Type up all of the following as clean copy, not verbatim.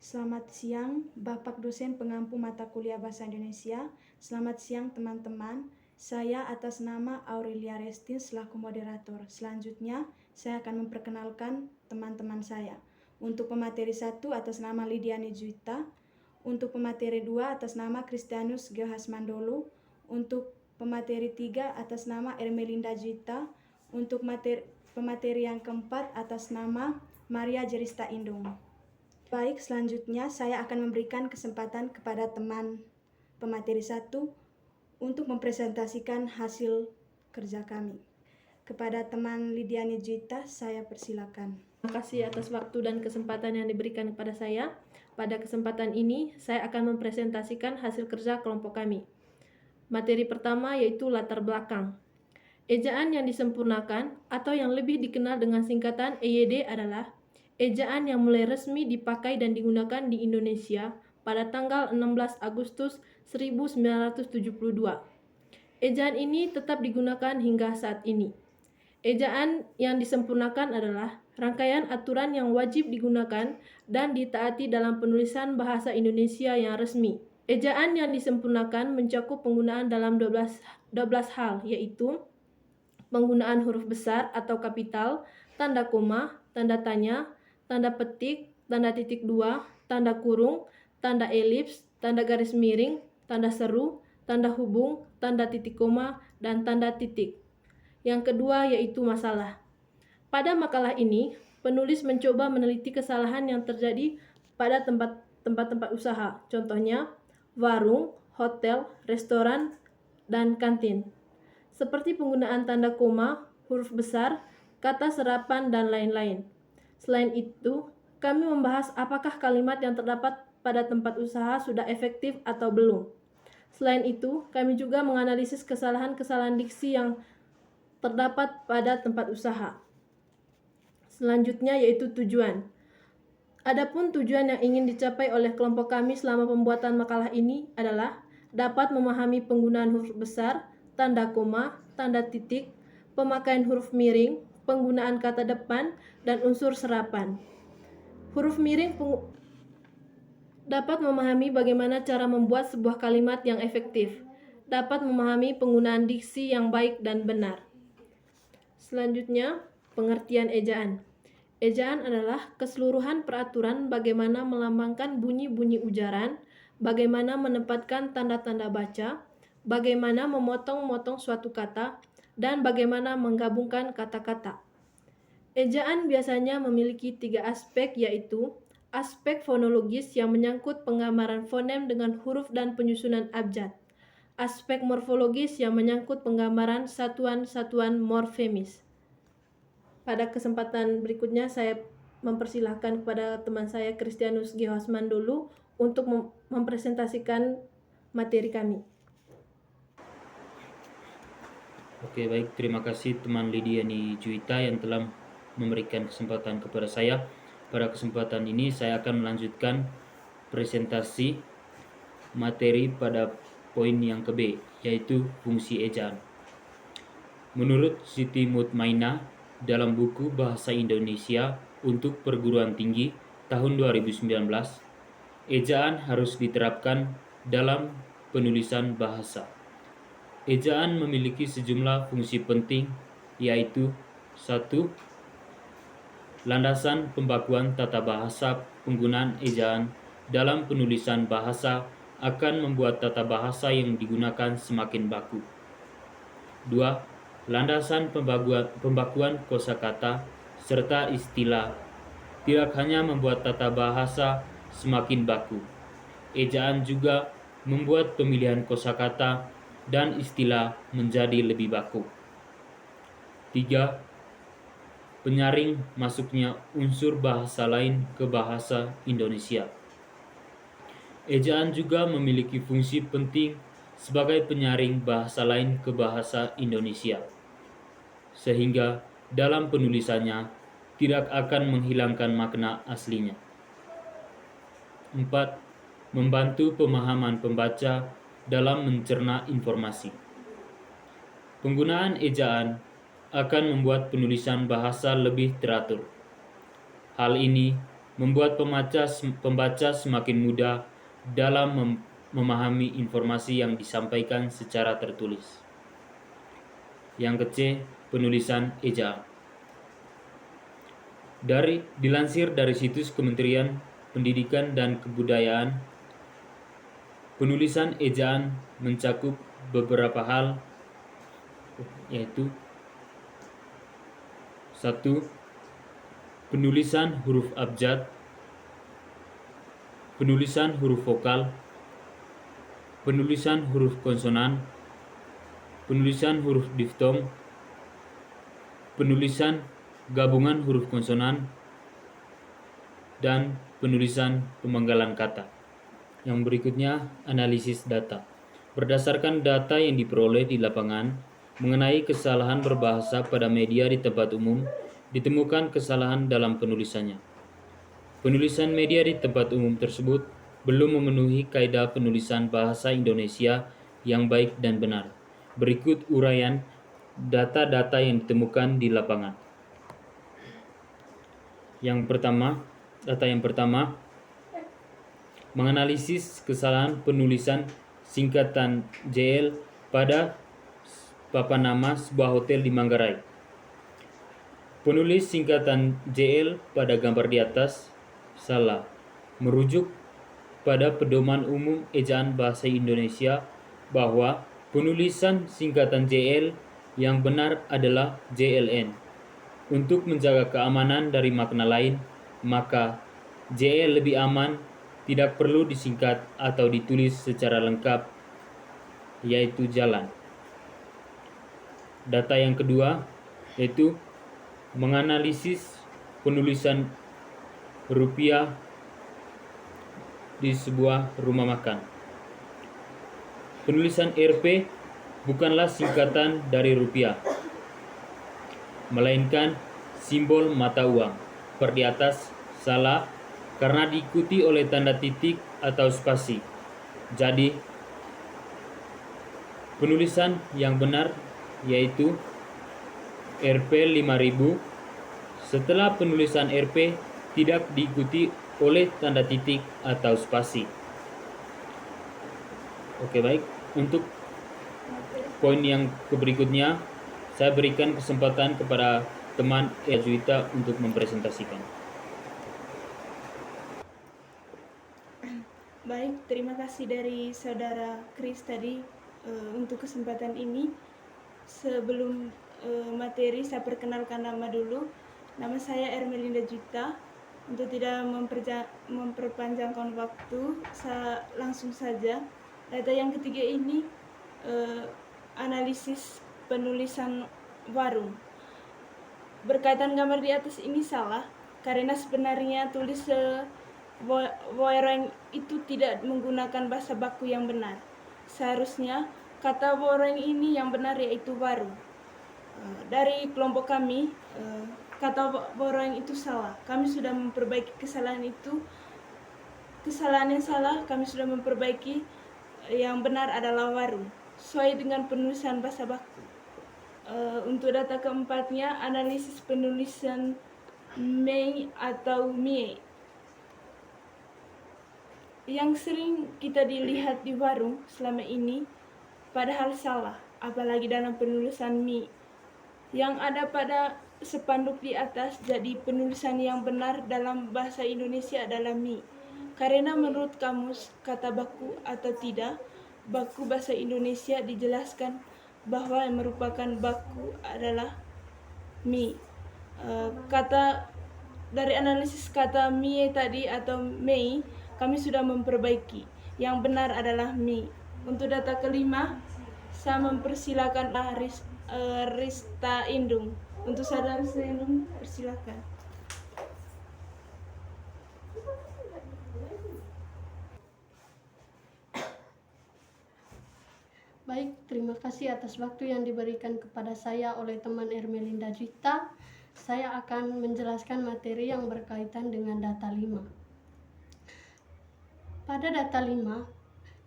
Selamat siang, Bapak dosen pengampu mata kuliah Bahasa Indonesia. Selamat siang teman-teman. Saya atas nama Aurelia Restin selaku moderator. Selanjutnya, saya akan memperkenalkan teman-teman saya. Untuk pemateri 1 atas nama Lidiani Juita. Untuk pemateri 2 atas nama Kristianus Geohasmandolu. Untuk pemateri 3 atas nama Ermelinda Juita. Untuk pemateri yang keempat atas nama Maria Jerista Indung. Baik, selanjutnya saya akan memberikan kesempatan kepada teman pemateri 1 untuk mempresentasikan hasil kerja kami. Kepada teman Lidiani Juita, saya persilakan. Terima kasih atas waktu dan kesempatan yang diberikan kepada saya. Pada kesempatan ini, saya akan mempresentasikan hasil kerja kelompok kami. Materi pertama yaitu latar belakang. Ejaan yang disempurnakan atau yang lebih dikenal dengan singkatan EYD adalah ejaan yang mulai resmi dipakai dan digunakan di Indonesia pada tanggal 16 Agustus 1972. Ejaan ini tetap digunakan hingga saat ini. Ejaan yang disempurnakan adalah rangkaian aturan yang wajib digunakan dan ditaati dalam penulisan bahasa Indonesia yang resmi. Ejaan yang disempurnakan mencakup penggunaan dalam 12 hal, yaitu penggunaan huruf besar atau kapital, tanda koma, tanda tanya, tanda petik, tanda titik dua, tanda kurung, tanda elips, tanda garis miring, tanda seru, tanda hubung, tanda titik koma, dan tanda titik. Yang kedua yaitu masalah. Pada makalah ini, penulis mencoba meneliti kesalahan yang terjadi pada tempat-tempat usaha, contohnya warung, hotel, restoran, dan kantin, seperti penggunaan tanda koma, huruf besar, kata serapan, dan lain-lain. Selain itu, kami membahas apakah kalimat yang terdapat pada tempat usaha sudah efektif atau belum. Selain itu, kami juga menganalisis kesalahan-kesalahan diksi yang terdapat pada tempat usaha. Selanjutnya yaitu tujuan. Adapun tujuan yang ingin dicapai oleh kelompok kami selama pembuatan makalah ini adalah dapat memahami penggunaan huruf besar, tanda koma, tanda titik, pemakaian huruf miring, penggunaan kata depan, dan unsur serapan. Huruf miring dapat memahami bagaimana cara membuat sebuah kalimat yang efektif, dapat memahami penggunaan diksi yang baik dan benar. Selanjutnya, pengertian ejaan. Ejaan adalah keseluruhan peraturan bagaimana melambangkan bunyi-bunyi ujaran, bagaimana menempatkan tanda-tanda baca, bagaimana memotong-motong suatu kata, dan bagaimana menggabungkan kata-kata. Ejaan biasanya memiliki 3 aspek, yaitu aspek fonologis yang menyangkut penggambaran fonem dengan huruf dan penyusunan abjad, aspek morfologis yang menyangkut penggambaran satuan-satuan morfemis. Pada kesempatan berikutnya saya mempersilahkan kepada teman saya Kristianus Geohasmandolu untuk mempresentasikan materi kami. Oke, baik. Terima kasih teman Lidiani Juita yang telah memberikan kesempatan kepada saya. Pada kesempatan ini saya akan melanjutkan presentasi materi pada poin yang ke-B, yaitu fungsi ejaan. Menurut Siti Mutmainah dalam buku Bahasa Indonesia untuk Perguruan Tinggi tahun 2019, ejaan harus diterapkan dalam penulisan bahasa. Ejaan memiliki sejumlah fungsi penting, yaitu 1. Landasan pembakuan tata bahasa. Penggunaan ejaan dalam penulisan bahasa akan membuat tata bahasa yang digunakan semakin baku. 2. Landasan pembakuan kosakata serta istilah tidak hanya membuat tata bahasa semakin baku. Ejaan juga membuat pemilihan kosakata dan istilah menjadi lebih baku. 3. Penyaring masuknya unsur bahasa lain ke bahasa Indonesia. Ejaan juga memiliki fungsi penting sebagai penyaring bahasa lain ke bahasa Indonesia, sehingga dalam penulisannya tidak akan menghilangkan makna aslinya. 4. Membantu pemahaman pembaca dalam mencerna informasi. Penggunaan ejaan akan membuat penulisan bahasa lebih teratur. Hal ini membuat pembaca semakin mudah dalam memahami informasi yang disampaikan secara tertulis. Yang ke-C, penulisan ejaan. Dilansir dari situs Kementerian Pendidikan dan Kebudayaan, penulisan ejaan mencakup beberapa hal, yaitu 1. Penulisan huruf abjad, penulisan huruf vokal, penulisan huruf konsonan, penulisan huruf diftong, penulisan gabungan huruf konsonan, dan penulisan pemanggalan kata. Yang berikutnya, analisis data. Berdasarkan data yang diperoleh di lapangan mengenai kesalahan berbahasa pada media di tempat umum, ditemukan kesalahan dalam penulisannya. Penulisan media di tempat umum tersebut belum memenuhi kaidah penulisan bahasa Indonesia yang baik dan benar. Berikut uraian data-data yang ditemukan di lapangan. Data yang pertama, menganalisis kesalahan penulisan singkatan JL pada papan nama sebuah hotel di Manggarai. Penulis singkatan JL pada gambar di atas salah, merujuk pada Pedoman Umum Ejaan Bahasa Indonesia bahwa penulisan singkatan JL yang benar adalah JLN. Untuk menjaga keamanan dari makna lain, maka JL lebih aman, tidak perlu disingkat atau ditulis secara lengkap, yaitu jalan. Data yang kedua yaitu menganalisis penulisan rupiah di sebuah rumah makan. Penulisan Rp bukanlah singkatan dari rupiah, melainkan simbol mata uang. Per di atas salah karena diikuti oleh tanda titik atau spasi. Jadi, penulisan yang benar yaitu Rp 5.000 setelah penulisan Rp tidak diikuti oleh tanda titik atau spasi. Oke, baik. Untuk poin yang berikutnya, saya berikan kesempatan kepada teman Juwita untuk mempresentasikan. Baik, terima kasih dari Saudara Kris tadi untuk kesempatan ini. Sebelum materi, saya perkenalkan nama dulu. Nama saya Ermelinda Juwita. Untuk tidak memperpanjangkan waktu, saya langsung saja. Data yang ketiga ini analisis penulisan warung. Berkaitan gambar di atas ini salah, karena sebenarnya tulis warung itu tidak menggunakan bahasa baku yang benar. Seharusnya kata warung ini yang benar yaitu warung. Dari kelompok kami, kata warung itu salah. Kami sudah memperbaiki kesalahan itu. Kesalahan yang salah kami sudah memperbaiki. Yang benar adalah warung, sesuai dengan penulisan bahasa baku. Untuk data keempatnya, analisis penulisan mei atau mie. Yang sering kita dilihat di warung selama ini, padahal salah, apalagi dalam penulisan mie. Yang ada pada spanduk di atas, jadi penulisan yang benar dalam bahasa Indonesia adalah mie. Karena menurut kamus kata baku atau tidak, baku bahasa Indonesia dijelaskan bahwa yang merupakan baku adalah mie. Dari analisis kata mie tadi atau mei, kami sudah memperbaiki. Yang benar adalah mie. Untuk data kelima, saya mempersilakan Rista Indung. Untuk Saudara Rista Indung, persilakan. Baik, terima kasih atas waktu yang diberikan kepada saya oleh teman Ermelinda Juwita. Saya akan menjelaskan materi yang berkaitan dengan data 5. Pada data 5,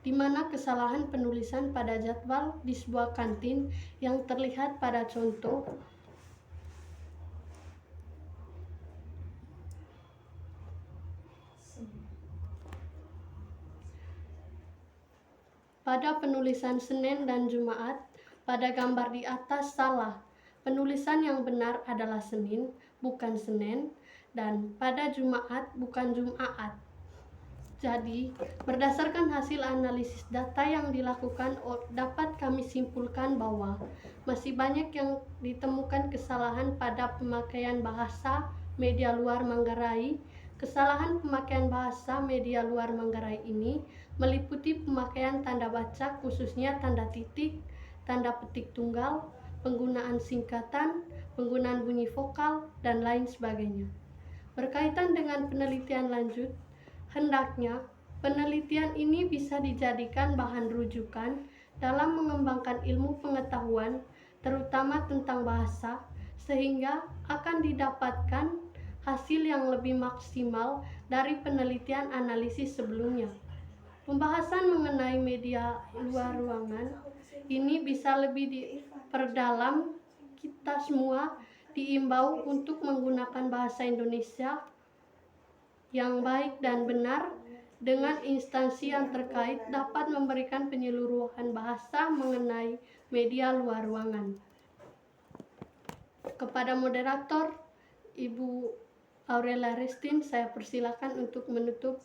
di mana kesalahan penulisan pada jadwal di sebuah kantin yang terlihat pada contoh Pada penulisan Senin dan Jumaat, pada gambar di atas salah. Penulisan yang benar adalah Senin, bukan Senen, dan pada Jumaat, bukan Jumaat. Jadi, berdasarkan hasil analisis data yang dilakukan, dapat kami simpulkan bahwa masih banyak yang ditemukan kesalahan pada pemakaian bahasa media luar Manggarai. Kesalahan pemakaian bahasa media luar Manggarai ini meliputi pemakaian tanda baca, khususnya tanda titik, tanda petik tunggal, penggunaan singkatan, penggunaan bunyi vokal, dan lain sebagainya. Berkaitan dengan penelitian lanjut, hendaknya penelitian ini bisa dijadikan bahan rujukan dalam mengembangkan ilmu pengetahuan, terutama tentang bahasa, sehingga akan didapatkan hasil yang lebih maksimal dari penelitian analisis sebelumnya. Pembahasan mengenai media luar ruangan ini bisa lebih diperdalam. Kita semua diimbau untuk menggunakan bahasa Indonesia yang baik dan benar, dengan instansi yang terkait dapat memberikan penyeluruhan bahasa mengenai media luar ruangan. Kepada moderator, Ibu Aurelia Restin, saya persilakan untuk menutup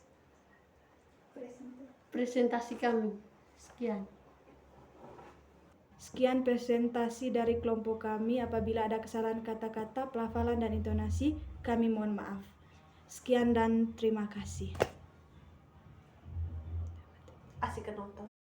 presentasi kami. Sekian. Sekian presentasi dari kelompok kami. Apabila ada kesalahan kata-kata, pelafalan, dan intonasi, kami mohon maaf. Sekian dan terima kasih.